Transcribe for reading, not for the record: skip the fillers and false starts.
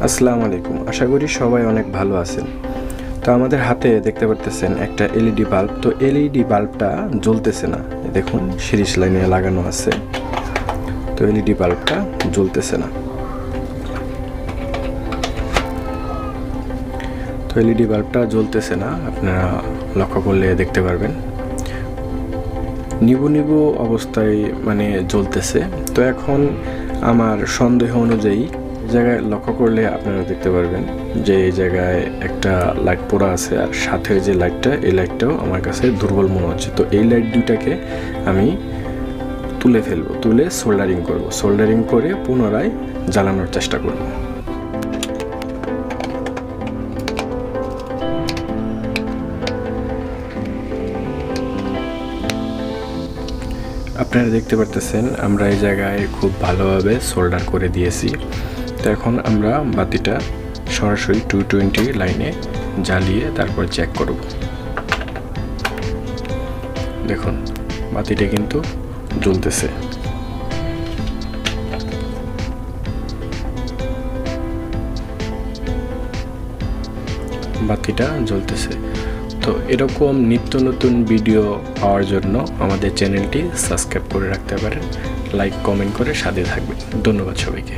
আসসালামু আলাইকুম। আশা করি সবাই অনেক ভালো আছেন। তো আমাদের হাতে দেখতে পারতেছেন একটা এলইডি বাল্ব। তো এলইডি বাল্বটা জ্বলতেছে না। দেখুন সিরিজ লাইনে লাগানো আছে, তো এলইডি বাল্বটা জ্বলতেছে না। তো এলইডি বাল্বটা জ্বলতেছে না, আপনারা লক্ষ্য করলে দেখতে পারবেন নিবু নিবু অবস্থায় মানে জ্বলতেছে। তো এখন আমার সন্দেহ অনুযায়ী জায়গায় লক্ষ্য করলে আপনারা দেখতে পারবেন যে এই জায়গায় একটা লাইট পোড়া আছে, আর সাথে যে লাইটটা, এই লাইটটাও আমার কাছে দুর্বল মনে হচ্ছে। তো এই লাইট দুইটাকে আমি তুলে ফেলবো, তুলে সোল্ডারিং করব, সোল্ডারিং করে পুনরায় জ্বালানোর চেষ্টা করব। আপনারা দেখতে পারতেছেন আমরা এই জায়গায় খুব ভালোভাবে সোল্ডার করে দিয়েছি। তো এখন আমরা বাতিটা সরাসরি 220 লাইনে জ্বালিয়ে তারপর চেক করব। দেখুন বাতিটা কিন্তু জ্বলতেছে। বাতিটা জ্বলতেছে। তো এরকম নিত্য নতুন ভিডিও পাওয়ার জন্য আমাদের চ্যানেলটি সাবস্ক্রাইব করে রাখতে পারেন, লাইক কমেন্ট করে সাথে থাকবেন। ধন্যবাদ সবাইকে।